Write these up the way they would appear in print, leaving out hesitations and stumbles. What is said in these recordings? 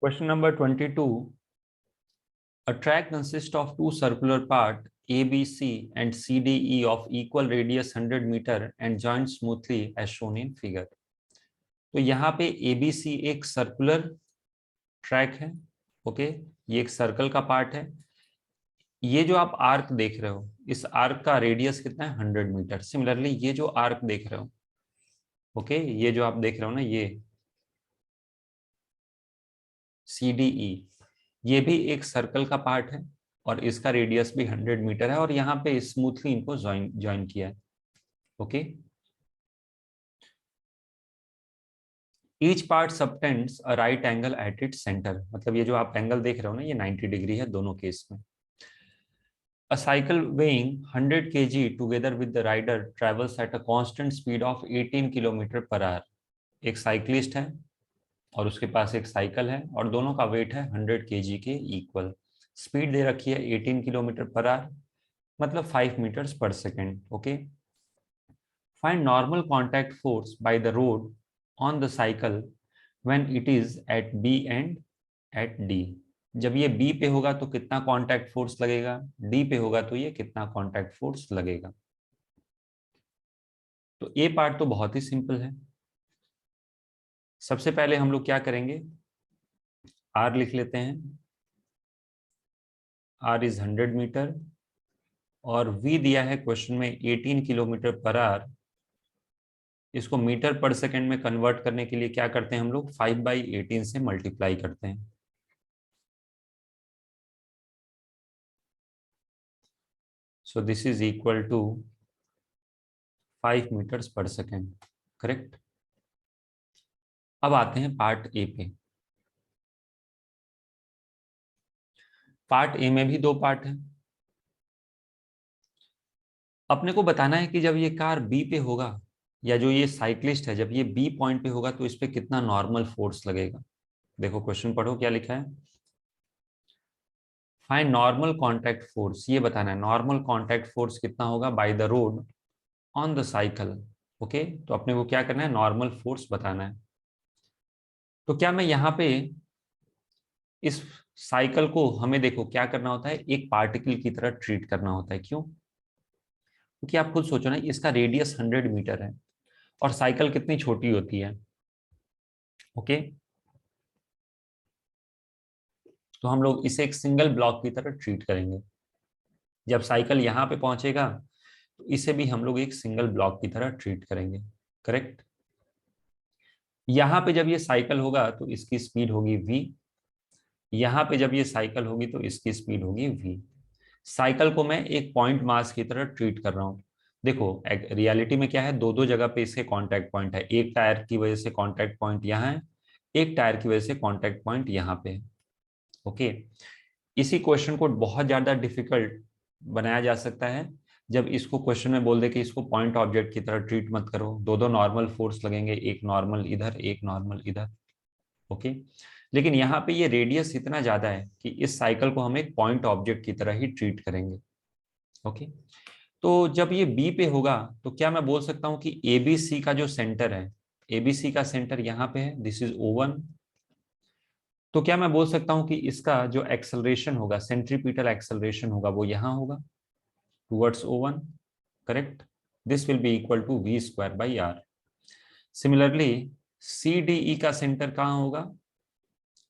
Question number 22. A track consists of two circular parts ABC and CDE of equal radius 100 meter and joined smoothly as shown in figure. तो यहाँ पे ABC एक circular track है, okay, ये एक circle का part है। ये जो आप आर्क देख रहे हो, इस आर्क का रेडियस कितना है? 100 मीटर। सिमिलरली ये जो आर्क देख रहे हो, ओके, ये जो आप देख रहे हो ना, ये CDE, ये भी एक सर्कल का पार्ट है और इसका रेडियस भी 100 मीटर है और यहाँ पे स्मूथली इनको ज्वाइन किया है, okay. Each part subtends a right angle at its centre, मतलब ये जो आप एंगल देख रहे हो ना, ये 90 डिग्री है दोनों केस में। A cycle weighing 100 kg together with the rider travels at a constant speed of 18 kilometre per hour. एक साइक्लिस्ट है और उसके पास एक साइकिल है और दोनों का वेट है 100 kg के इक्वल। स्पीड दे रखी है 18 किलोमीटर पर आवर, मतलब 5 metres per second, okay. Find normal contact force by the road on the cycle when it is at B and at D. जब ये बी पे होगा तो कितना कॉन्टैक्ट फोर्स लगेगा, डी पे होगा तो ये कितना कॉन्टैक्ट फोर्स लगेगा। तो ये पार्ट तो बहुत ही सिंपल है। सबसे पहले हम लोग क्या करेंगे, आर लिख लेते हैं। आर इज 100 मीटर और वी दिया है क्वेश्चन में 18 किलोमीटर पर आवर। इसको मीटर पर सेकेंड में कन्वर्ट करने के लिए क्या करते हैं हम लोग, 5/18 से मल्टीप्लाई करते हैं। So this is equal to 5 metres per second, correct. अब आते हैं पार्ट ए पे। पार्ट ए में भी दो पार्ट है। अपने को बताना है कि जब ये कार बी पे होगा या जो ये साइक्लिस्ट है जब ये बी पॉइंट पे होगा तो इस पे कितना नॉर्मल फोर्स लगेगा। देखो क्वेश्चन पढ़ो क्या लिखा है। फाइंड नॉर्मल कॉन्टैक्ट फोर्स, ये बताना है नॉर्मल कॉन्टैक्ट फोर्स कितना होगा bye the road on the cycle, okay. तो अपने को क्या करना है, नॉर्मल फोर्स बताना है। तो क्या मैं यहाँ पे इस साइकिल को, हमें देखो क्या करना होता है, एक पार्टिकल की तरह ट्रीट करना होता है। क्यों? क्योंकि आप खुद सोचो ना, इसका रेडियस 100 मीटर है और साइकिल कितनी छोटी होती है, ओके। तो हम लोग इसे एक सिंगल ब्लॉक की तरह ट्रीट करेंगे। जब साइकिल यहाँ पे पहुंचेगा तो इसे भी हम लोग एक सिंगल ब्लॉक की तरह ट्रीट करेंगे, करेक्ट। यहाँ पे जब ये साइकिल होगा तो इसकी स्पीड होगी v, यहाँ पे जब ये साइकिल होगी तो इसकी स्पीड होगी v। साइकिल को मैं एक पॉइंट मास की तरह ट्रीट कर रहा हूँ। देखो रियलिटी में क्या है, दो दो जगह पे इसके कांटेक्ट पॉइंट है। एक टायर की वजह से कांटेक्ट पॉइंट यहाँ है, एक टायर की वजह से कांटेक्ट पॉइंट यहाँ पे है, ओके। इसी क्वेश्चन को बहुत ज्यादा डिफिकल्ट बनाया जा सकता है जब इसको क्वेश्चन में बोल दे कि इसको पॉइंट ऑब्जेक्ट की तरह ट्रीट मत करो, दो दो नॉर्मल फोर्स लगेंगे, एक नॉर्मल इधर एक नॉर्मल इधर, ओके। लेकिन यहाँ पे ये रेडियस इतना ज्यादा है कि इस साइकिल को हम एक पॉइंट ऑब्जेक्ट की तरह ही ट्रीट करेंगे, ओके। तो जब ये बी पे होगा तो क्या मैं बोल सकता हूँ कि एबीसी का जो सेंटर है, एबीसी का सेंटर यहाँ पे है, दिस इज O1। तो क्या मैं बोल सकता हूँ कि इसका जो एक्सेलरेशन होगा, सेंट्रीपिटल एक्सेलरेशन होगा, वो यहाँ होगा towards O1, correct. This will be equal to v²/r। Similarly CDE का सेंटर कहाँ होगा,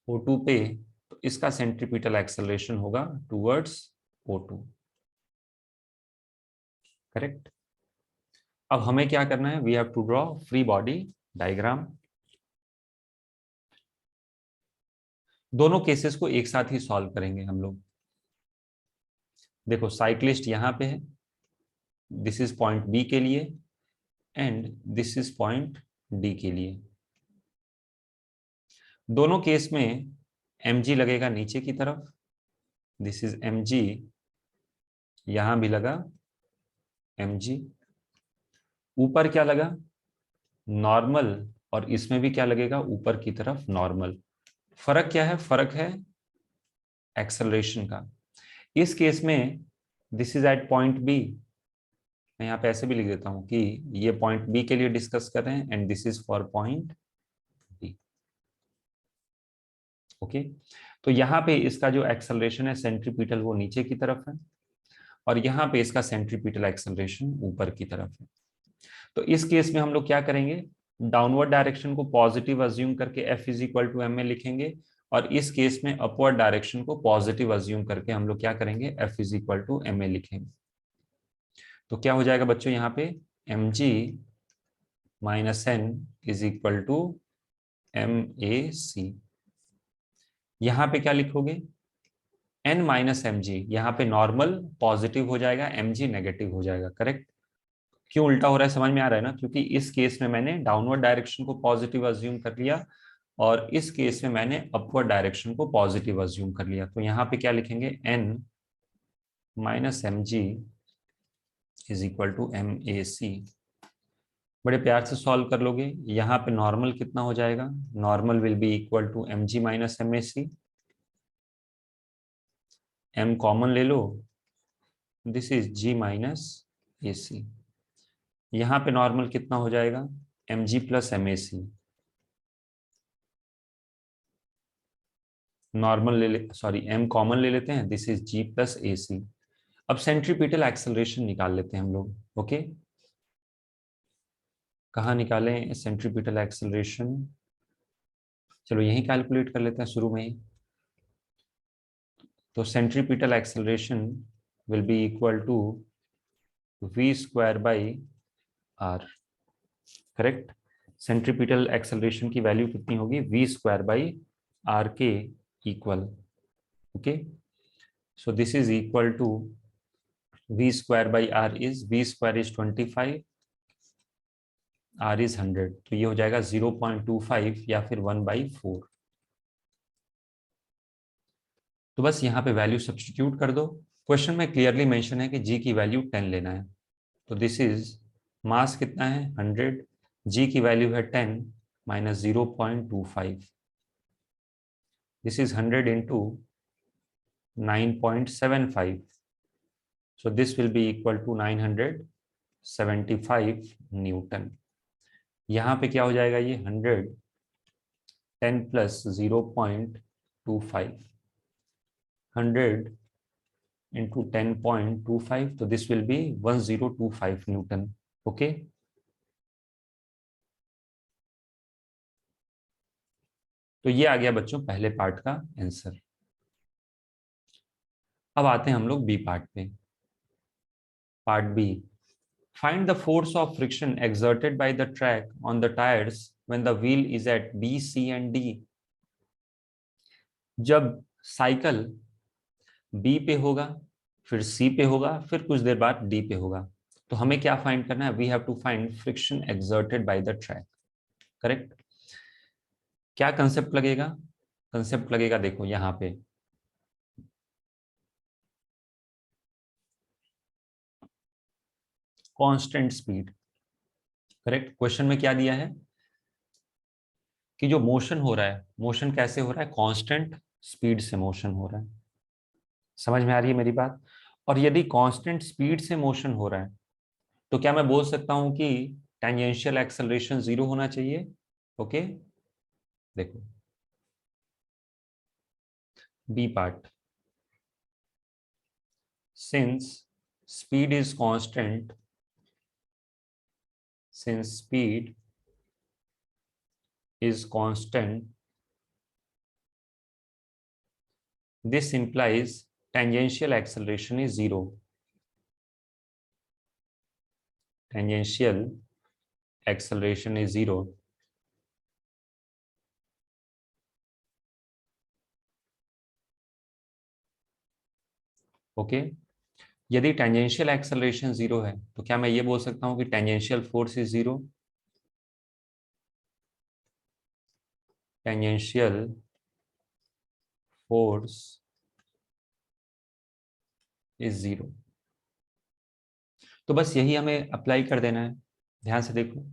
O2 पे, तो इसका सेंट्रीपिटल एक्सेलरेशन होगा टुवर्ड्स O2, करेक्ट। अब हमें क्या करना है, we have to draw free body diagram. दोनों केसेस को एक साथ ही सॉल्व करेंगे हम लोग। देखो साइक्लिस्ट यहाँ पे है, दिस इज पॉइंट बी के लिए and this is point D के लिए। दोनों केस में mg लगेगा नीचे की तरफ, दिस इज mg, यहां भी लगा mg। ऊपर क्या लगा, नॉर्मल, और इसमें भी क्या लगेगा, ऊपर की तरफ नॉर्मल। फर्क क्या है, फर्क है एक्सेलरेशन का। इस केस में this is at point B, मैं यहाँ पे ऐसे भी लिख देता हूं कि ये पॉइंट बी के लिए डिस्कस कर रहे हैं and this is for point B, okay, तो यहाँ पे इसका जो एक्सेलरेशन है सेंट्रीपिटल वो नीचे की तरफ है, और यहाँ पे इसका सेंट्रीपिटल एक्सेलरेशन ऊपर की तरफ है। तो इस केस में हम लोग क्या करेंगे, डाउनवर्ड डायरेक्शन को पॉजिटिव अज्यूम करके F is equal to m में लिखेंगे, और इस केस में अपवर्ड डायरेक्शन को पॉजिटिव अज्यूम करके हम लोग क्या करेंगे, F is equal to m में लिखेंगे। तो क्या हो जाएगा बच्चों, यहाँ पे mg minus n is equal to MAC। यहाँ पे क्या लिखोगे, n माइनस एम जी, यहाँ पे नॉर्मल पॉजिटिव हो जाएगा, mg नेगेटिव हो जाएगा। करेक्ट, क्यों उल्टा हो रहा है समझ में आ रहा है ना, क्योंकि इस केस में मैंने डाउनवर्ड डायरेक्शन को पॉजिटिव अज्यूम कर लिया, और इस केस में मैंने अपवर्ड डायरेक्शन को पॉजिटिव अज्यूम कर लिया। तो यहाँ पे क्या लिखेंगे, n minus m g is equal to MAC। बड़े प्यार से सॉल्व कर लोगे। यहाँ पे नॉर्मल कितना हो जाएगा, normal will be equal to mg minus MAC। m common ले लो, this is g minus AC। यहाँ पे नॉर्मल कितना हो जाएगा, mg plus MAC। Normal sorry m common ले लेते हैं, this is g plus AC। अब सेंट्रीपिटल एक्सेलरेशन निकाल लेते हैं हम लोग। ओके, कहाँ निकालें सेंट्रीपिटल एक्सेलरेशन, चलो यही कैलकुलेट कर लेते हैं शुरू में ही। तो centripetal acceleration will be equal to v square by r। Correct, centripetal acceleration की वैल्यू कितनी होगी, v स्क्वायर बाई r के equal. Okay, so this is equal to v square by r is, v square is 25, r is 100, तो ये हो जाएगा 0.25 या फिर 1/4। तो बस यहाँ पे वैल्यू सब्स्टिट्यूट कर दो। क्वेश्चन में क्लियरली मेंशन है कि g की वैल्यू 10 लेना है, तो दिस इज मास कितना है 100, g की वैल्यू है 10 minus 0.25, this is 100 into 9.75, so this will be equal to 975 Newton. यहाँ पे क्या हो जाएगा, ये 100 10 प्लस 0.25, 100 इंटू 10.25, तो this will B 1025 Newton. Okay, तो ये आ गया बच्चों पहले पार्ट का आंसर। अब आते हैं हम लोग बी पार्ट पे। Part B, find the force of friction exerted by the track on the tires when the wheel is at B, C and D। जब साइकिल B पे होगा, फिर C पे होगा, फिर कुछ देर बाद D पे होगा, तो हमें क्या फाइंड करना है, we have to find friction exerted by the track. Correct, क्या कंसेप्ट लगेगा, कंसेप्ट लगेगा देखो यहाँ पे, कांस्टेंट स्पीड। करेक्ट, क्वेश्चन में क्या दिया है कि जो मोशन हो रहा है, मोशन कैसे हो रहा है, कांस्टेंट स्पीड से मोशन हो रहा है। समझ में आ रही है मेरी बात। और यदि कांस्टेंट स्पीड से मोशन हो रहा है, तो क्या मैं बोल सकता हूं कि टेंजेंशियल एक्सेलरेशन 0 होना चाहिए। ओके, देखो B part, since speed is constant, since speed is constant, this implies tangential acceleration is 0। tangential acceleration is 0। Okay, यदि टेंजेंशियल एक्सेलरेशन 0 है, तो क्या मैं ये बोल सकता हूं कि tangential force is 0। Tangential force is 0। तो बस यही हमें अप्लाई कर देना है। ध्यान से देखो,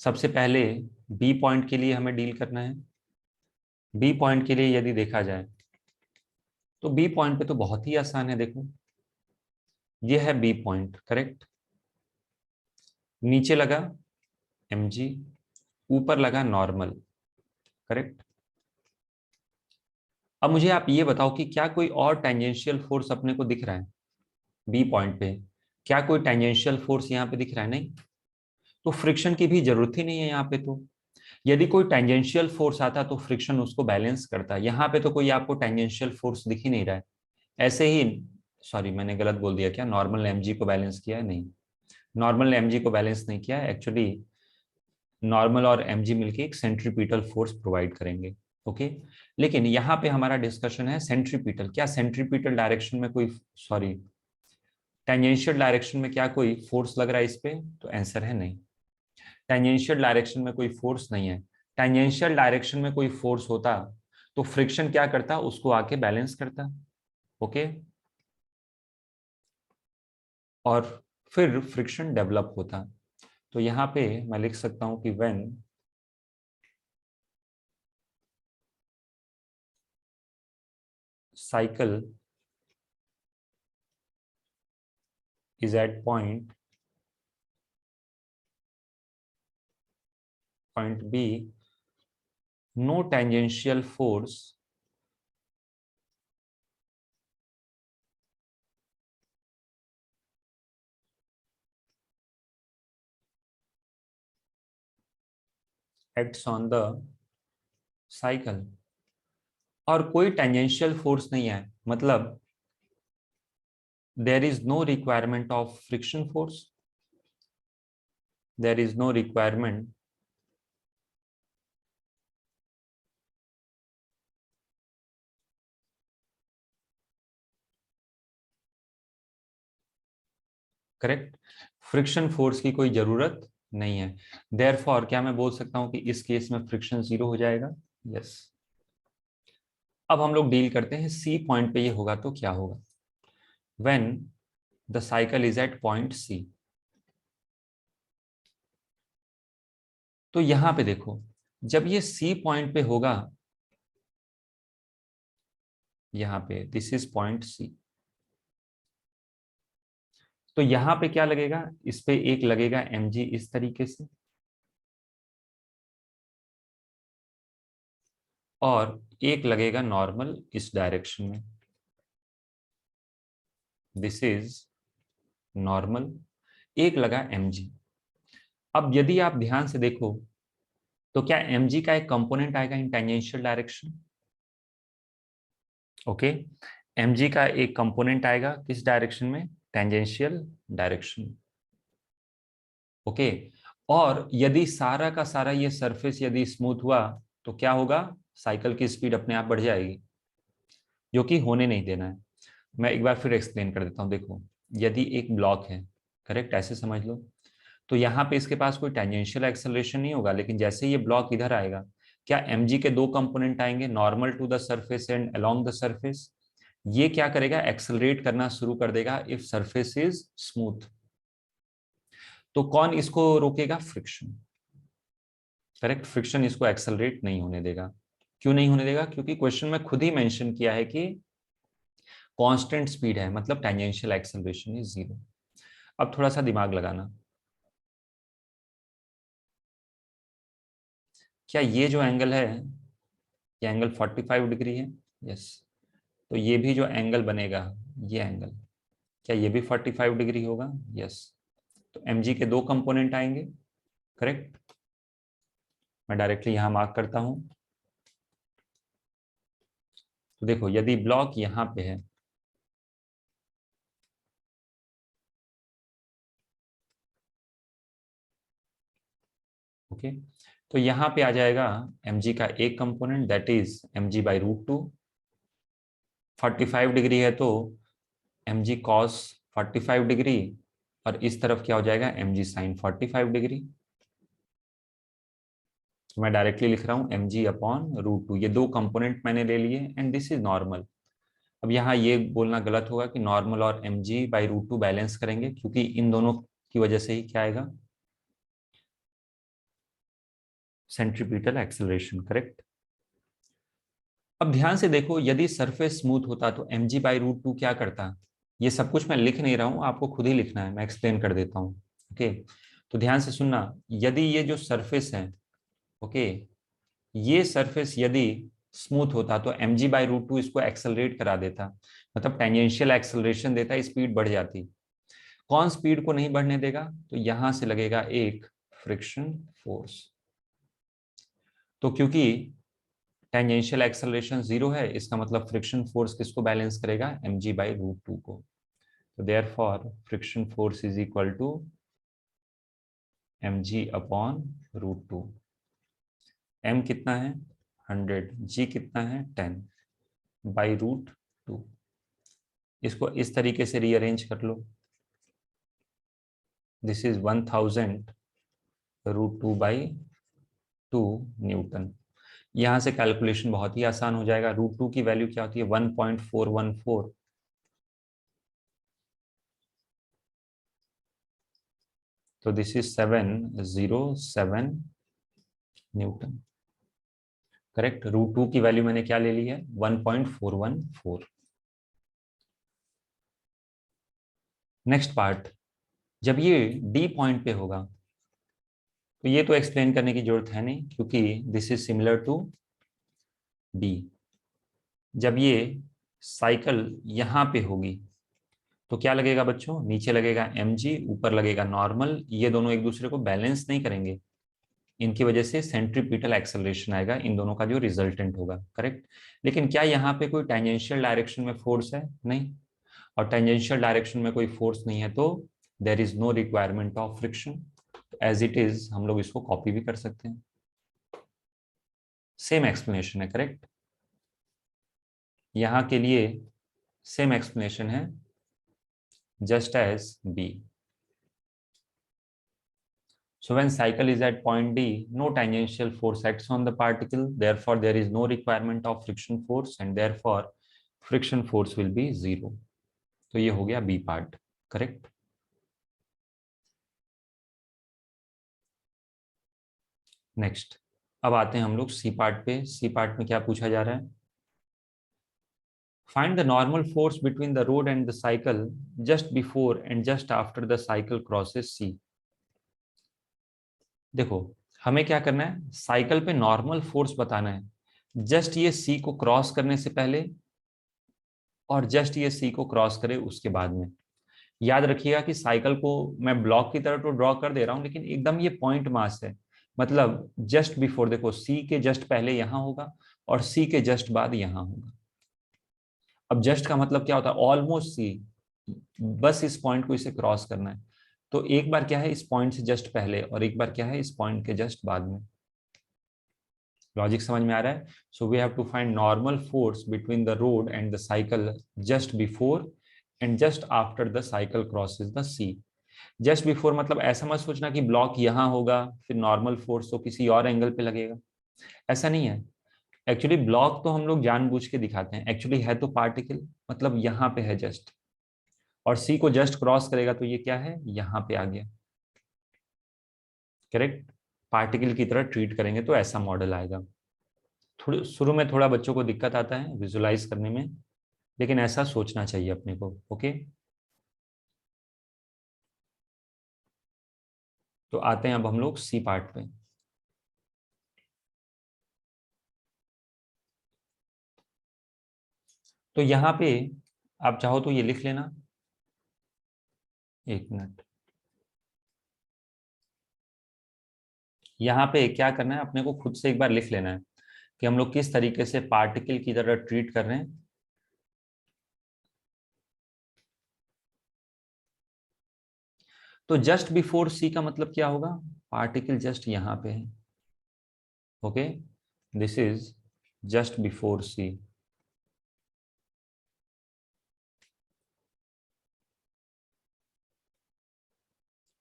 सबसे पहले बी पॉइंट के लिए हमें डील करना है। बी पॉइंट के लिए यदि देखा जाए, तो बी पॉइंट पे तो बहुत ही आसान है। देखो ये है बी पॉइंट। करेक्ट, नीचे लगा mg, ऊपर लगा नॉर्मल। करेक्ट, अब मुझे आप ये बताओ कि क्या कोई और टेंजेंशियल फोर्स अपने को दिख रहा है बी पॉइंट पे? क्या कोई टेंजेंशियल फोर्स यहाँ पे दिख रहा है? नहीं। तो फ्रिक्शन की भी जरूरत ही नहीं है यहाँ पे। तो यदि कोई टेंजेंशियल फोर्स आता तो फ्रिक्शन उसको बैलेंस करता। यहाँ पे तो कोई आपको टेंजेंशियल फोर्स दिख ही नहीं रहा है। ऐसे ही, सॉरी मैंने गलत बोल दिया, क्या नॉर्मल एमजी को बैलेंस किया है? नहीं, नॉर्मल एमजी को बैलेंस नहीं किया है। एक्चुअली नॉर्मल और एमजी मिलके एक सेंट्रीपिटल फोर्स प्रोवाइड करेंगे। ओके, लेकिन यहाँ पे हमारा डिस्कशन है सेंट्रीपिटल। क्या सेंट्रीपिटल डायरेक्शन में कोई, सॉरी टेंजेंशियल डायरेक्शन में क्या कोई फोर्स लग रहा है इस पे? तो आंसर है नहीं। टेंजेंशियल डायरेक्शन में कोई फोर्स नहीं है। टेंजेंशियल डायरेक्शन में कोई फोर्स होता तो फ्रिक्शन क्या करता? उसको आके बैलेंस करता। ओके, और फिर फ्रिक्शन डेवलप होता। तो यहाँ पे मैं लिख सकता हूं कि when cycle is at point B, no tangential force acts on the cycle। और कोई टेंजेंशियल फोर्स नहीं है, मतलब there is no requirement of friction force, there is no requirement correct, friction force की कोई जरूरत नहीं है। देयरफॉर क्या मैं बोल सकता हूं कि इस केस में फ्रिक्शन जीरो हो जाएगा? यस। अब हम लोग डील करते हैं सी पॉइंट पे ये होगा तो क्या होगा when the cycle is at point C. तो यहां पे देखो, जब ये सी पॉइंट पे होगा, यहां पे दिस इज पॉइंट सी, तो यहां पे क्या लगेगा? इस पे एक लगेगा mg इस तरीके से, और एक लगेगा नॉर्मल इस डायरेक्शन में, दिस इज नॉर्मल, एक लगा mg। अब यदि आप ध्यान से देखो तो क्या mg का एक कंपोनेंट आएगा इन टेंजेंशियल डायरेक्शन? ओके, mg का एक कंपोनेंट आएगा किस डायरेक्शन में? Tangential direction. ओके, और यदि सारा का सारा ये सरफेस यदि स्मूथ हुआ तो क्या होगा? साइकिल की स्पीड अपने आप बढ़ जाएगी, जो कि होने नहीं देना है। मैं एक बार फिर एक्सप्लेन कर देता हूँ। देखो, यदि एक ब्लॉक है, करेक्ट, ऐसे समझ लो, तो यहाँ पे इसके पास कोई टेंजेंशियल एक्सेलरेशन नहीं होगा, लेकिन जैसे ये ब्लॉक इधर आएगा, क्या mg के दो कंपोनेंट आएंगे, normal to the surface and along the surface. ये क्या करेगा? एक्सेलरेट करना शुरू कर देगा इफ सरफेस इज स्मूथ। तो कौन इसको रोकेगा? फ्रिक्शन। करेक्ट, फ्रिक्शन इसको एक्सेलरेट नहीं होने देगा। क्यों नहीं होने देगा? क्योंकि क्वेश्चन में खुद ही मेंशन किया है कि कांस्टेंट स्पीड है, मतलब टेंजेंशियल एक्सेलरेशन इज जीरो। अब थोड़ा सा दिमाग लगाना, क्या ये जो एंगल है, ये एंगल 45 डिग्री है? यस। तो ये भी जो एंगल बनेगा, ये एंगल, क्या ये भी 45 डिग्री होगा? यस। तो mg के दो कंपोनेंट आएंगे, करेक्ट। मैं डायरेक्टली यहां मार्क करता हूं। तो देखो, यदि ब्लॉक यहां पे है, ओके, तो यहाँ पे आ जाएगा mg का एक component, that is mg/√2। 45 degree है तो mg cos 45 डिग्री, और इस तरफ क्या हो जाएगा? mg sin 45 degree. तो मैं डायरेक्टली लिख रहा हूँ mg/√2, ये दो कंपोनेंट मैंने ले लिए एंड दिस इज नॉर्मल। अब यहाँ ये बोलना गलत होगा कि नॉर्मल और mg/√2 बैलेंस करेंगे, क्योंकि इन दोनों की वजह से ही क्या आएगा? Centripetal acceleration, correct. अब ध्यान से देखो, यदि सरफेस स्मूथ होता तो mg/√2 क्या करता? ये सब कुछ मैं लिख नहीं रहा हूं, आपको खुद ही लिखना है, मैं एक्सप्लेन कर देता हूं। ओके, तो ध्यान से सुनना, यदि ये जो सरफेस है, ओके, ये सरफेस यदि स्मूथ होता तो mg/√2 इसको एक्सेलरेट करा देता, मतलब टेंजेंशियल एक्सेलरेशन देता, स्पीड बढ़ जाती। कौन स्पीड को नहीं बढ़ने देगा? तो यहां से लगेगा एक फ्रिक्शन फोर्स। तो क्योंकि टेंजेंशियल एक्सेलरेशन 0 है, इसका मतलब फ्रिक्शन फोर्स किसको बैलेंस करेगा? mg/√2 को। तो therefore friction force is equal to mg/√2। m कितना है? 100, g कितना है? 10/√2। इसको इस तरीके से रीअरेंज कर लो, दिस इज 1000√2/2 न्यूटन। यहां से कैलकुलेशन बहुत ही आसान हो जाएगा। √2 की वैल्यू क्या होती है? 1.414। तो दिस इज 707 न्यूटन। करेक्ट। √2 की वैल्यू मैंने क्या ले ली है? 1.414। नेक्स्ट पार्ट, जब ये डी पॉइंट पे होगा तो ये तो एक्सप्लेन करने की जरूरत है नहीं, क्योंकि this is similar to B. जब ये साइकिल यहां पे होगी तो क्या लगेगा बच्चों? नीचे लगेगा mg, ऊपर लगेगा नॉर्मल। ये दोनों एक दूसरे को बैलेंस नहीं करेंगे, इनकी वजह से सेंट्रीपिटल एक्सेलरेशन आएगा, इन दोनों का जो रिजल्टेंट होगा। करेक्ट। लेकिन क्या यहाँ पे कोई टेंजेंशियल डायरेक्शन में फोर्स है? नहीं। और टेंजेंशियल डायरेक्शन में कोई फोर्स नहीं है तो there is no requirement of friction. As it is हम लोग इसको कॉपी भी कर सकते हैं। सेम एक्सप्लेनेशन है। करेक्ट। यहां के लिए सेम एक्सप्लेनेशन है, just as B. So when cycle is at point D, no tangential force acts on the particle, therefore there is no requirement of friction force and therefore friction force will be 0. तो ये हो गया B part. Correct. Next, अब आते हैं हम लोग C part पे। C part में क्या पूछा जा रहा है? Find the normal force between the road and the cycle just before and just after the cycle crosses C. देखो, हमें क्या करना है? साइकिल पे नॉर्मल फोर्स बताना है जस्ट ये सी को क्रॉस करने से पहले और जस्ट ये सी को क्रॉस करे उसके बाद में। याद रखिएगा कि साइकिल को मैं ब्लॉक की तरह तो ड्रॉ कर दे रहा हूं, लेकिन एकदम ये पॉइंट मास है, मतलब जस्ट बिफोर। देखो, सी के जस्ट पहले यहां होगा और सी के जस्ट बाद यहां होगा। अब जस्ट का मतलब क्या होता है? ऑलमोस्ट सी, बस इस पॉइंट को इसे क्रॉस करना है। तो एक बार क्या है इस पॉइंट से जस्ट पहले और एक बार क्या है इस पॉइंट के जस्ट बाद में। लॉजिक समझ में आ रहा है? So we have to find normal force between the road and the cycle just before and just after the cycle crosses the C. Just before मतलब ऐसा मत सोचना कि ब्लॉक यहां होगा फिर नॉर्मल फोर्स तो किसी और एंगल पे लगेगा, ऐसा नहीं है। एक्चुअली ब्लॉक तो हम लोग जानबूझ के दिखाते हैं, एक्चुअली है तो पार्टिकल, मतलब यहाँ पे है जस्ट, और सी को जस्ट क्रॉस करेगा तो ये क्या है? यहाँ पे आ गया। करेक्ट। पार्टिकल की तरह ट्रीट करेंगे तो ऐसा मॉडल आएगा। थोड़ी शुरू में थोड़ा बच्चों को दिक्कत आता है विजुलाइज करने में, लेकिन ऐसा सोचना चाहिए अपने को। ओके, तो आते हैं अब हम लोग सी पार्ट पे। तो यहाँ पे आप चाहो तो ये लिख लेना, एक मिनट। यहाँ पे क्या करना है अपने को खुद से एक बार लिख लेना है कि हम लोग किस तरीके से पार्टिकल की तरह ट्रीट कर रहे हैं। तो जस्ट बिफोर सी का मतलब क्या होगा? पार्टिकल जस्ट यहाँ पे है। Okay, this is just before C.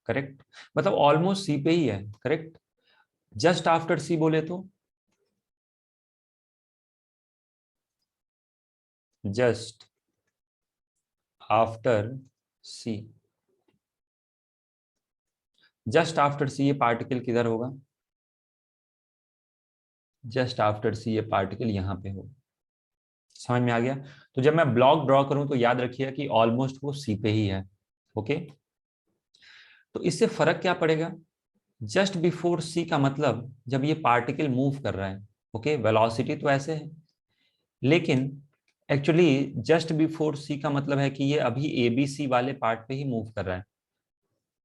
Correct, मतलब ऑलमोस्ट सी पे ही है। करेक्ट। जस्ट आफ्टर सी बोले तो just after C, just after C ये पार्टिकल किधर होगा? जस्ट आफ्टर सी ये पार्टिकल यहाँ पे होगा। समझ में आ गया? तो जब मैं ब्लॉक ड्रॉ करूं तो याद रखिएगा कि ऑलमोस्ट वो सी पे ही है। ओके, तो इससे फर्क क्या पड़ेगा? जस्ट बिफोर सी का मतलब जब ये पार्टिकल मूव कर रहा है। ओके, वेलोसिटी तो ऐसे है, लेकिन एक्चुअली जस्ट बिफोर सी का मतलब है कि ये अभी एबीसी वाले पार्ट पे ही मूव कर रहा है।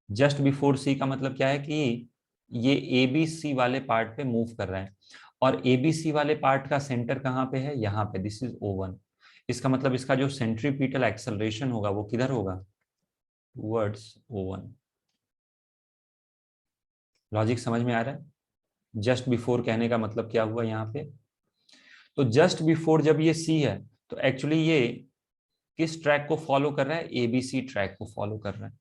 जस्ट बिफोर सी का मतलब क्या है कि ये एबीसी वाले पार्ट पे मूव कर रहा है, और एबीसी वाले पार्ट का सेंटर कहाँ पे है, यहाँ पे, दिस इज O1। इसका मतलब इसका जो सेंट्रीपिटल एक्सेलरेशन होगा वो किधर होगा, टुवर्ड्स O1। लॉजिक समझ में आ रहा है? जस्ट बिफोर कहने का मतलब क्या हुआ यहाँ पे, तो जस्ट बिफोर जब ये सी है तो एक्चुअली ये किस ट्रैक को फॉलो कर रहा है, एबीसी ट्रैक को फॉलो कर रहा है।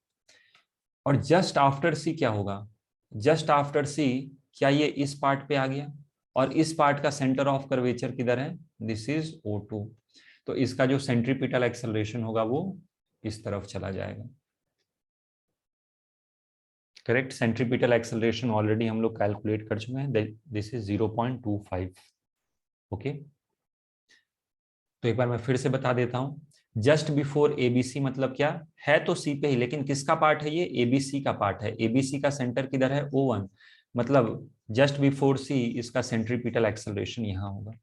और जस्ट आफ्टर सी क्या होगा, जस्ट आफ्टर सी क्या ये इस पार्ट पे आ गया, और इस पार्ट का सेंटर ऑफ कर्वेचर किधर है, दिस इज O2। तो इसका जो सेंट्रीपिटल एक्सेलरेशन होगा वो इस तरफ चला जाएगा। करेक्ट, सेंट्रीपिटल एक्सेलरेशन ऑलरेडी हम लोग कैलकुलेट कर चुके हैं, दिस इज 0.25। ओके, तो एक बार मैं फिर से बता देता हूं, जस्ट बिफोर एबीसी मतलब क्या है, तो सी पे ही, लेकिन किसका पार्ट है, ये एबीसी का पार्ट है। एबीसी का सेंटर किधर है, O1, मतलब जस्ट बिफोर सी इसका सेंट्रीपिटल एक्सेलरेशन यहां होगा।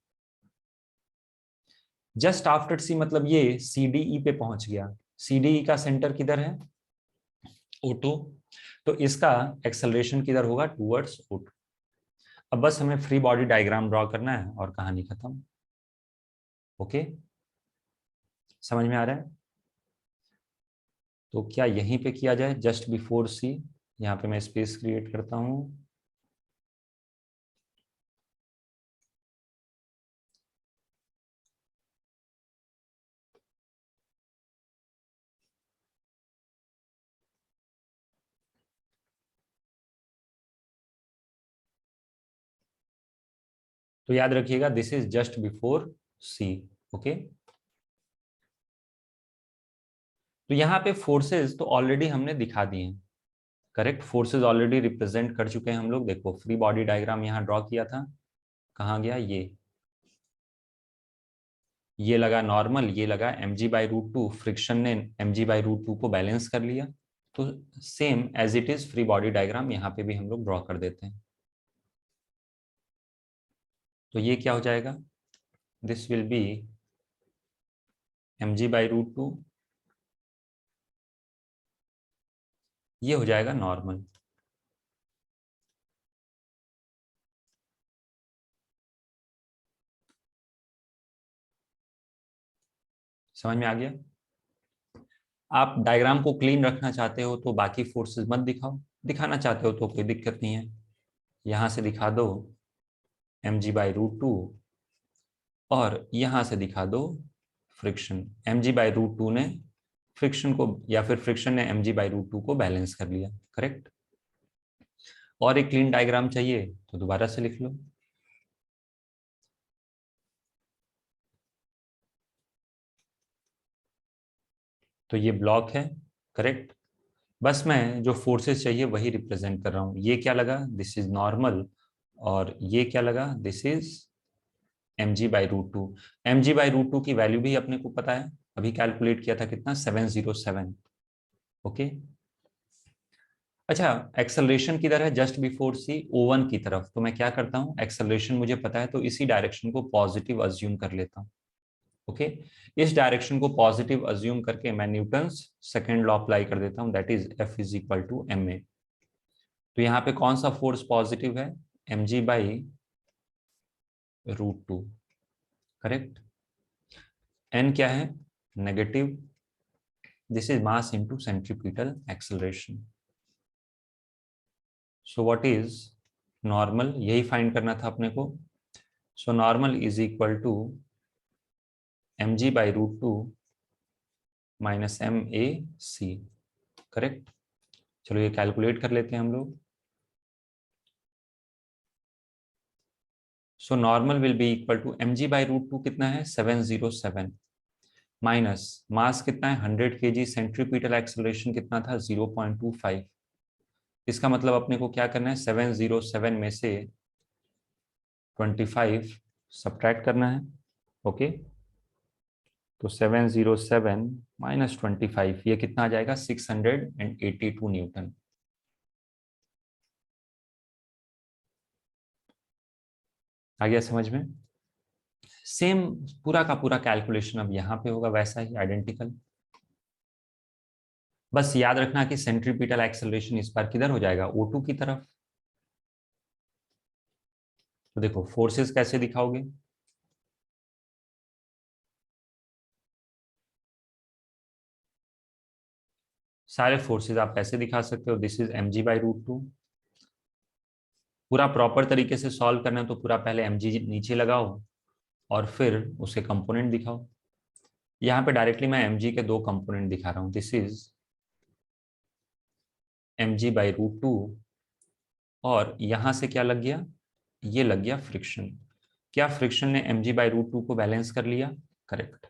जस्ट आफ्टर सी मतलब ये सीडीई पे पहुंच गया, सीडीई का सेंटर किधर है, O2, तो इसका एक्सेलरेशन किधर होगा, टूवर्ड्स O2। अब बस हमें फ्री बॉडी डायग्राम ड्रॉ करना है और कहानी खत्म। ओके, समझ में आ रहा है? तो क्या यहीं पे किया जाए, जस्ट बिफोर सी, यहाँ पे मैं स्पेस क्रिएट करता हूँ। तो याद रखिएगा this is just before C. Okay, तो यहाँ पे फोर्सेस तो ऑलरेडी हमने दिखा दिए हैं। करेक्ट, फोर्सेस ऑलरेडी रिप्रेजेंट कर चुके हैं हम लोग। देखो फ्री बॉडी डायग्राम यहाँ ड्रॉ किया था, कहाँ गया, ये लगा नॉर्मल, ये लगा mg/√2, फ्रिक्शन ने mg/√2 को बैलेंस कर लिया। तो same as it is free body diagram यहाँ पे भी हम लोग ड्रॉ कर देते हैं। तो ये क्या हो जाएगा, दिस विल बी mg/√2, ये हो जाएगा नॉर्मल। समझ में आ गया? आप डायग्राम को क्लीन रखना चाहते हो तो बाकी फोर्सेस मत दिखाओ, दिखाना चाहते हो तो कोई दिक्कत नहीं है, यहां से दिखा दो mg/√2, और यहां से दिखा दो फ्रिक्शन। mg/√2 ने फ्रिक्शन को, या फिर फ्रिक्शन ने mg/√2 को बैलेंस कर लिया। करेक्ट, और एक क्लीन डायग्राम चाहिए तो दोबारा से लिख लो। तो ये ब्लॉक है, करेक्ट, बस मैं जो फोर्सेस चाहिए वही रिप्रेजेंट कर रहा हूं। ये क्या लगा, दिस इज नॉर्मल, और ये क्या लगा, दिस इज mg/√2। mg/√2 की वैल्यू भी अपने को पता है, अभी कैलकुलेट किया था, कितना, 707। ओके, अच्छा, एक्सेलरेशन किधर है, जस्ट बिफोर सी, O1 की तरफ। तो मैं क्या करता हूँ, एक्सेलरेशन मुझे पता है तो इसी डायरेक्शन को पॉजिटिव अज्यूम कर लेता हूँ। ओके, इस डायरेक्शन को पॉजिटिव अज्यूम करके मैं न्यूटन्स सेकेंड लॉ अप्लाई कर देता हूँ, दैट इज F = ma। तो यहाँ पे कौन सा फोर्स पॉजिटिव है, mg/√2। करेक्ट, n क्या है, negative, this is mass into centripetal acceleration. So what is normal, यही फाइंड करना था अपने को। So normal is equal to mg/√2 minus MAC। Correct, चलो ये कैलकुलेट कर लेते हैं हम लोग। So normal will be equal to mg/√2 कितना है, 707, माइनस मास कितना है, 100 kg, सेंट्रीपिटल एक्सेलरेशन कितना था, 0.25। इसका मतलब अपने को क्या करना है, 707 में से 25 सब्ट्रैक्ट करना है। ओके, तो 707 माइनस 25, ये कितना आ जाएगा, 682 न्यूटन। आ गया समझ में? सेम पूरा का पूरा कैलकुलेशन अब यहाँ पे होगा, वैसा ही आइडेंटिकल। बस याद रखना कि सेंट्रीपिटल एक्सेलरेशन इस बार किधर हो जाएगा, O2 की तरफ। तो देखो फोर्सेस कैसे दिखाओगे, सारे फोर्सेस आप कैसे दिखा सकते हो, दिस इज mg/√2। पूरा प्रॉपर तरीके से सॉल्व करना है तो पूरा पहले mg नीचे लगाओ और फिर उसके कंपोनेंट दिखाओ। यहाँ पे डायरेक्टली मैं mg के दो कंपोनेंट दिखा रहा हूँ, दिस इज mg/√2, और यहां से क्या लग गया, ये लग गया फ्रिक्शन। क्या फ्रिक्शन ने mg/√2 को बैलेंस कर लिया, करेक्ट।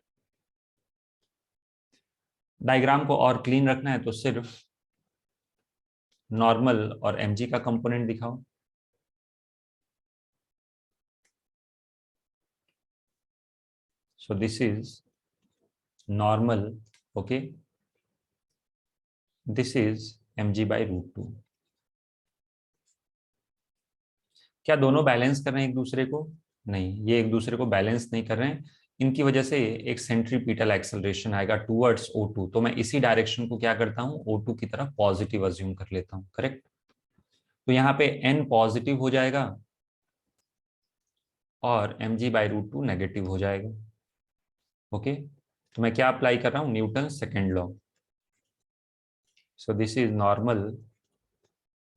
डायग्राम को और क्लीन रखना है तो सिर्फ नॉर्मल और mg का कंपोनेंट दिखाओ। सो this is normal, okay, this is mg/√2। क्या दोनों बैलेंस कर रहे हैं एक दूसरे को, नहीं, ये एक दूसरे को बैलेंस नहीं कर रहे हैं। इनकी वजह से एक सेंट्रीपिटल एक्सेलरेशन आएगा टुवर्ड्स O2, तो मैं इसी डायरेक्शन को क्या करता हूँ, O2 की तरफ पॉजिटिव अज्यूम कर लेता हूँ, करेक्ट। तो यहाँ पे n पॉजिटिव हो जाएगा और mg/√2 नेगेटिव हो जाएगा, ओके। तो मैं क्या अप्लाई कर रहा हूँ, Newton second law. So this is normal,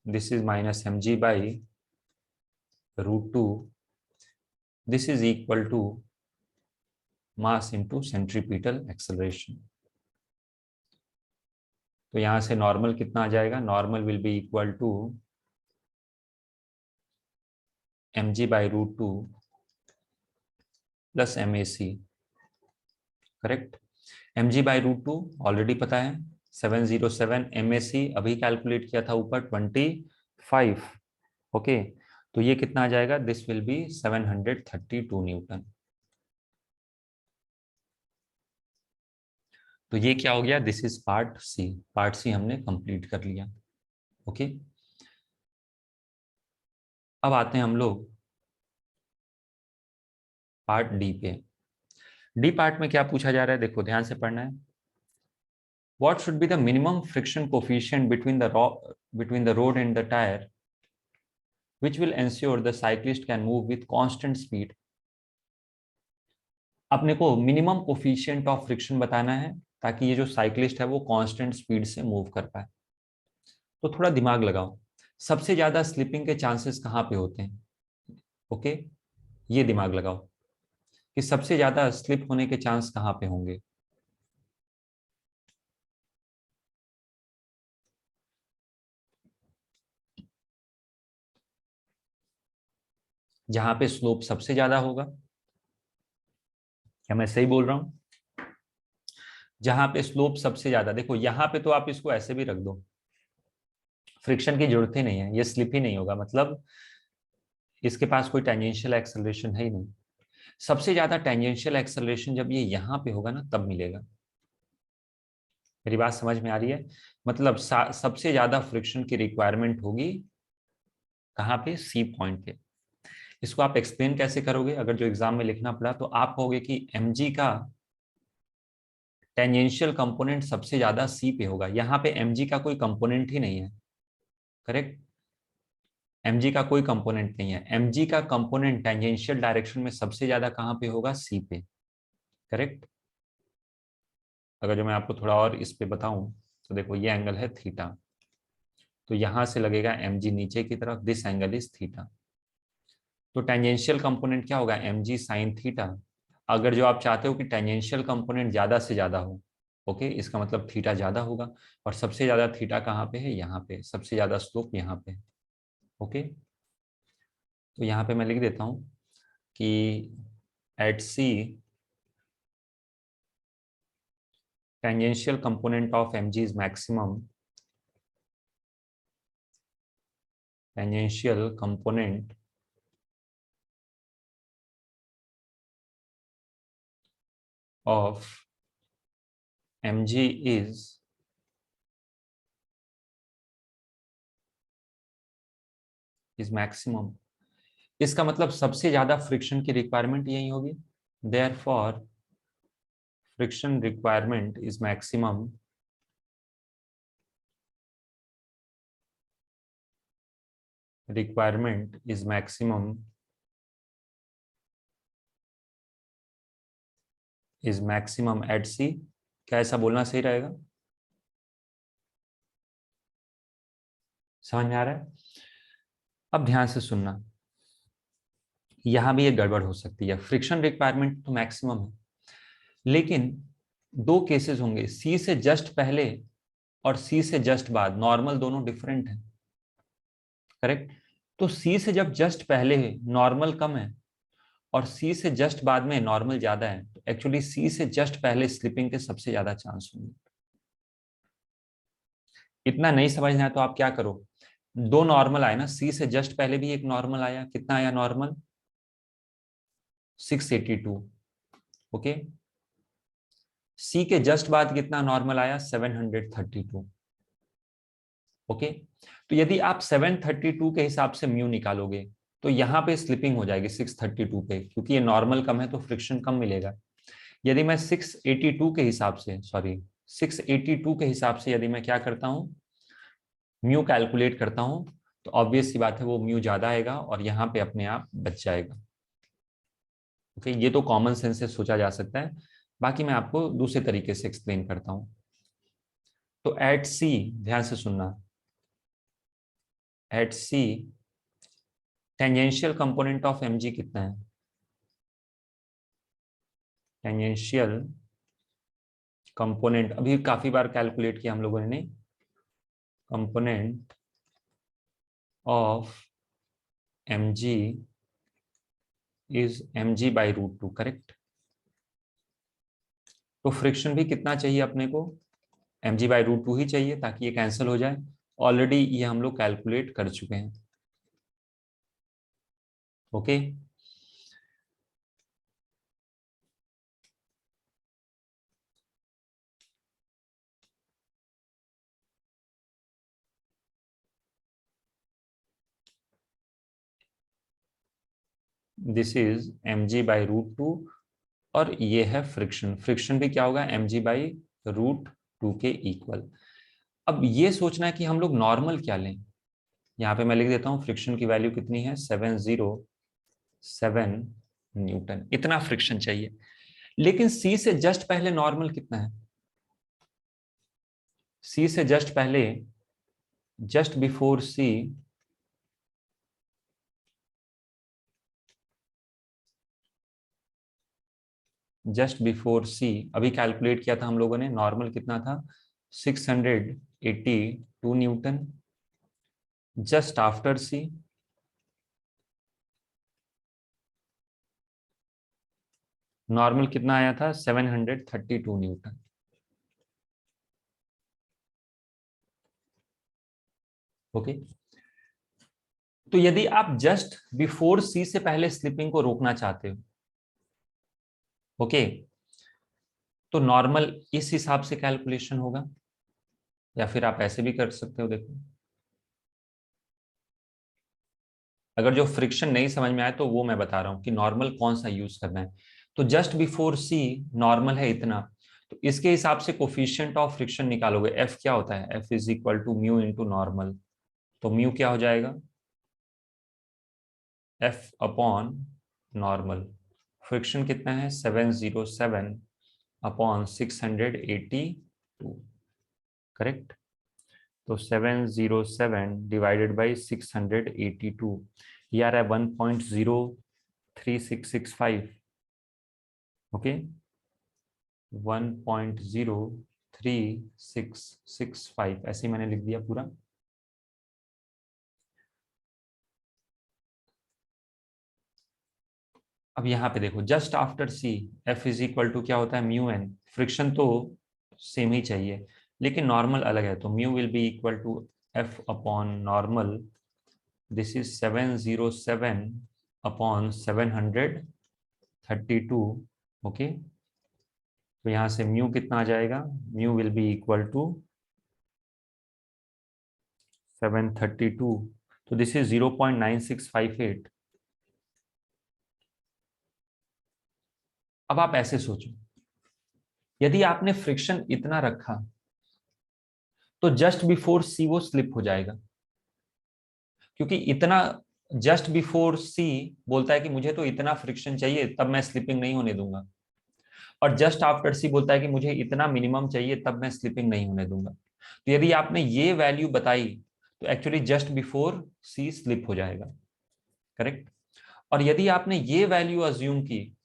this is minus mg/√2, this is equal to mass into centripetal acceleration. तो यहां से नॉर्मल कितना आ जाएगा, normal will be equal to mg/√2 plus MAC, correct. mg/√2 already पता है 707, MAC अभी calculate किया था ऊपर 25, ओके। तो ये कितना आ जाएगा, दिस विल बी 732 न्यूटन। तो ये क्या हो गया, this is part C, part C हमने कंप्लीट कर लिया, ओके। अब आते हैं हम लोग पार्ट डी पे। डी पार्ट में क्या पूछा जा रहा है, देखो ध्यान से पढ़ना है। What should be the minimum friction coefficient between the road and the tire, which will ensure the cyclist can move with constant speed? अपने को मिनिमम कोफिशिएंट ऑफ फ्रिक्शन बताना है ताकि ये जो साइक्लिस्ट है वो कांस्टेंट स्पीड से मूव कर पाए। तो थोड़ा दिमाग लगाओ, सबसे ज्यादा स्लिपिंग के चांसेस कहाँ पे होते हैं, ओके। ये दिमाग लगाओ कि सबसे ज्यादा स्लिप होने के चांस कहाँ पे होंगे। जहां पे स्लोप सबसे ज्यादा होगा, क्या मैं सही बोल रहा हूं, जहां पे स्लोप सबसे ज्यादा, देखो यहाँ पे तो आप इसको ऐसे भी रख दो, फ्रिक्शन की जरूरत ही नहीं है, ये स्लिप ही नहीं होगा, मतलब इसके पास कोई टेंजेंशियल एक्सेलरेशन है ही नहीं। सबसे ज्यादा टेंजेंशियल एक्सेलरेशन जब ये यहाँ पे होगा ना तब मिलेगा। मेरी बात समझ में आ रही है, मतलब सबसे ज्यादा फ्रिक्शन की रिक्वायरमेंट होगी कहाँ पे, सी पॉइंट पे। इसको आप एक्सप्लेन कैसे करोगे, अगर जो एग्जाम में लिखना पड़ा तो आप कहोगे कि mg का टेंजेंशियल कंपोनेंट सबसे ज्यादा सी पे होगा, यहाँ पे mg का कोई कंपोनेंट ही नहीं है, करेक्ट। mg का कोई कंपोनेंट नहीं है, mg का कंपोनेंट टेंजेंशियल डायरेक्शन में सबसे ज्यादा कहाँ पे होगा, सी पे, करेक्ट। अगर जो मैं आपको थोड़ा और इस पे बताऊं तो देखो ये एंगल है थीटा, तो यहां से लगेगा mg नीचे की तरफ, दिस एंगल इज थीटा। तो टेंजेंशियल कंपोनेंट क्या होगा, mg साइन थीटा। अगर जो आप चाहते हो कि टेंजेंशियल कंपोनेंट ज्यादा से ज्यादा हो, ओके, इसका मतलब थीटा ज्यादा होगा, और सबसे ज्यादा थीटा कहाँ पे है, यहाँ पे, सबसे ज्यादा स्लोप यहाँ पे, ओके। तो यहाँ पे मैं लिख देता हूँ कि at C tangential component of mg is maximum, tangential component of mg is maximum। इसका मतलब सबसे ज्यादा फ्रिक्शन की रिक्वायरमेंट यही होगी, Therefore, friction requirement is maximum at C। क्या ऐसा बोलना सही रहेगा? समझ में आ रहा है? अब ध्यान से सुनना, यहां भी एक गड़बड़ हो सकती है। फ्रिक्शन रिक्वायरमेंट तो मैक्सिमम है, लेकिन दो केसेस होंगे, सी से जस्ट पहले और सी से जस्ट बाद। नॉर्मल दोनों डिफरेंट है, करेक्ट? तो सी से जब जस्ट पहले नॉर्मल कम है और सी से जस्ट बाद में नॉर्मल ज्यादा है, तो एक्चुअली सी से जस्ट पहले स्लिपिंग के सबसे ज्यादा चांस होंगे। इतना नहीं समझना है तो आप क्या करो, दो नॉर्मल आए ना, सी से जस्ट पहले भी एक नॉर्मल आया, कितना आया नॉर्मल? 682। ओके, सी के जस्ट बाद कितना नॉर्मल आया? 732। ओके, तो यदि आप 732 के हिसाब से म्यू निकालोगे तो यहाँ पे स्लिपिंग हो जाएगी 632 पे, क्योंकि ये नॉर्मल कम है तो फ्रिक्शन कम मिलेगा। यदि मैं 682 के हिसाब से, सॉरी 682 के हिसाब से यदि मैं क्या करता हूँ, म्यू कैलकुलेट करता हूँ, तो ऑब्वियस सी बात है वो म्यू ज्यादा आएगा और यहाँ पे अपने आप बच जाएगा। ओके, ये तो कॉमन सेंस से सोचा जा सकता है, बाकी मैं आपको दूसरे तरीके से एक्सप्लेन करता हूँ। तो एट सी, ध्यान से सुनना, at C tangential component of mg कितना है? टेंजेंशियल कंपोनेंट अभी काफी बार कैलकुलेट किया हम लोगों ने, component of mg is mg/√2, correct? तो फ्रिक्शन भी कितना चाहिए अपने को? mg/√2 ही चाहिए, ताकि ये कैंसिल हो जाए। ऑलरेडी ये हम लोग कैलकुलेट कर चुके हैं। ओके, दिस इज mg/√2 और ये है फ्रिक्शन। फ्रिक्शन भी क्या होगा? mg/√2 के इक्वल। अब ये सोचना है कि हम लोग नॉर्मल क्या लें। यहाँ पे मैं लिख देता हूँ, फ्रिक्शन की वैल्यू कितनी है? 707 न्यूटन, इतना फ्रिक्शन चाहिए। लेकिन सी से जस्ट पहले नॉर्मल कितना है? सी से जस्ट पहले, जस्ट बिफोर सी, जस्ट बिफोर सी अभी कैलकुलेट किया था हम लोगों ने, नॉर्मल कितना था? 682 न्यूटन। जस्ट आफ्टर सी, नॉर्मल कितना आया था? 732 न्यूटन। ओके, तो यदि आप जस्ट बिफोर सी से पहले स्लिपिंग को रोकना चाहते हो, ओके, तो नॉर्मल इस हिसाब से कैलकुलेशन होगा, या फिर आप ऐसे भी कर सकते हो। देखो, अगर जो फ्रिक्शन नहीं समझ में आए तो वो मैं बता रहा हूं कि नॉर्मल कौन सा यूज करना है। तो जस्ट बिफोर सी नॉर्मल है इतना, तो इसके हिसाब से कोफिशिएंट ऑफ फ्रिक्शन निकालोगे। एफ क्या होता है? F is equal to mu into normal. तो म्यू क्या हो जाएगा? F upon normal. फ्रिक्शन कितना है? 707 अपॉन 682, करेक्ट? तो 707 डिवाइडेड बाई 682, ये आ रहा है 1.03665। ओके, 1.03665 ऐसे ही मैंने लिख दिया पूरा। अब यहाँ पे देखो, just after C F is equal to क्या होता है? Mu N. फ्रिक्शन तो सेम ही चाहिए, लेकिन नॉर्मल अलग है, तो mu will be equal to F upon normal. This is 707 upon 732। Okay, तो यहाँ से म्यू कितना आ जाएगा? Mu will be equal to 732, तो दिस इज 0.9658। अब आप ऐसे सोचो, यदि आपने फ्रिक्शन इतना रखा तो जस्ट बिफोर सी वो स्लिप हो जाएगा, क्योंकि इतना जस्ट बिफोर सी बोलता है कि मुझे तो इतना फ्रिक्शन चाहिए तब मैं स्लिपिंग नहीं होने दूंगा, और जस्ट आफ्टर सी बोलता है कि मुझे इतना मिनिमम चाहिए तब मैं स्लिपिंग नहीं होने दूंगा। तो यदि आपने ये वैल्यू बताई तो एक्चुअली जस्ट बिफोर सी स्लिप हो जाएगा, करेक्ट। और यदि आपने ये वैल्यू अज्यूम की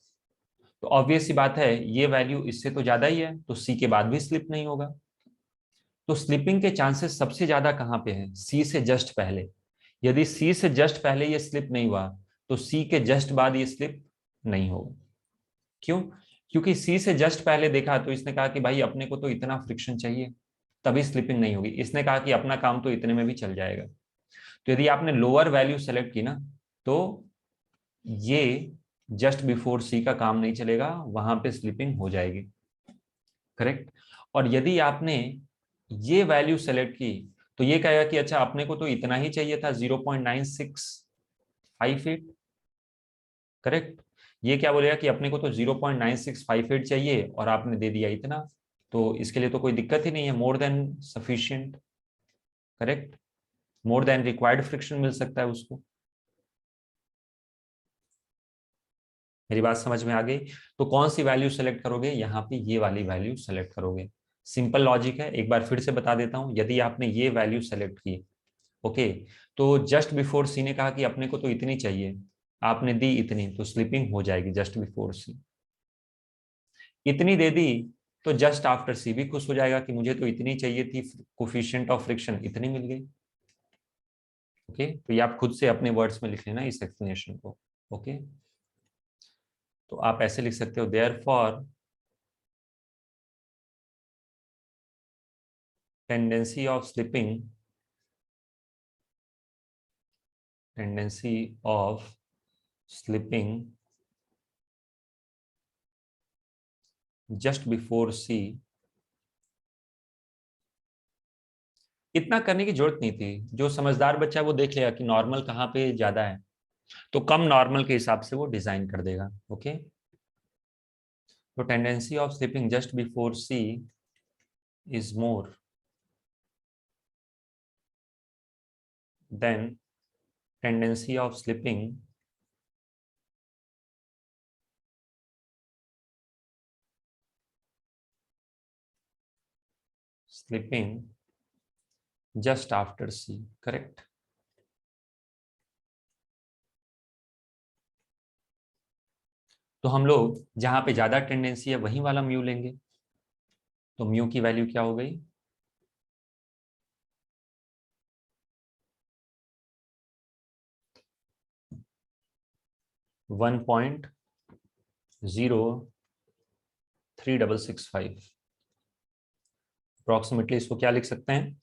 तो ऑब्वियस सी बात है ये वैल्यू इससे तो ज्यादा ही है, तो सी के बाद भी स्लिप नहीं होगा। तो स्लिपिंग के चांसेस सबसे ज्यादा कहां पे है, सी से जस्ट पहले। यदि सी से जस्ट पहले ये स्लिप नहीं हुआ तो सी के जस्ट बाद ये स्लिप नहीं होगा। क्यों? क्योंकि सी से जस्ट पहले देखा तो इसने कहा कि भाई अपने को तो इतना फ्रिक्शन चाहिए, तभी स्लिपिंग नहीं होगी। इसने कहा कि अपना काम तो इतने में भी चल जाएगा। तो यदि आपने लोअर वैल्यू सेलेक्ट की ना तो ये जस्ट बिफोर सी का काम नहीं चलेगा, वहां पे स्लिपिंग हो जाएगी, करेक्ट। और यदि आपने ये वैल्यू सेलेक्ट की तो ये कहेगा कि अच्छा अपने को तो इतना ही चाहिए था, 0.965 फीट, करेक्ट। ये क्या बोलेगा कि अपने को तो 0.965 फीट चाहिए और आपने दे दिया इतना, तो इसके लिए तो कोई दिक्कत ही नहीं है, more than sufficient, correct. More than required friction मिल सकता है उसको। मेरी बात समझ में आ गई? तो कौन सी वैल्यू सेलेक्ट करोगे, यहाँ पे ये वाली वैल्यू सेलेक्ट करोगे। सिंपल लॉजिक है, एक बार फिर से बता देता हूं। यदि आपने ये वैल्यू सेलेक्ट की, ओके, तो जस्ट बिफोर सी ने कहा कि अपने को तो इतनी चाहिए, आपने दी इतनी, तो स्लिपिंग हो जाएगी जस्ट बिफोर सी। इतनी दे दी तो जस्ट आफ्टर सी भी खुश हो जाएगा कि मुझे तो इतनी चाहिए थी, कोफिशिएंट ऑफ फ्रिक्शन इतनी मिल गई। ओके, तो ये आप खुद से अपने वर्ड्स में लिख लेना इस एक्सप्लेनेशन को। ओके, तो आप ऐसे लिख सकते हो, therefore tendency of slipping just before C। इतना करने की जरूरत नहीं थी, जो समझदार बच्चा है वो देख लेगा कि नॉर्मल कहाँ पे ज्यादा है, तो कम नॉर्मल के हिसाब से वो डिजाइन कर देगा। ओके, तो tendency of slipping just before C is more than tendency of slipping just after C, correct. तो हम लोग जहां पे ज्यादा टेंडेंसी है वही वाला म्यू लेंगे, तो म्यू की वैल्यू क्या हो गई, 1.03665। अप्रोक्सीमेटली इसको क्या लिख सकते हैं,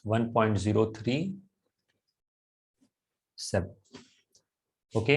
1.037। ओके,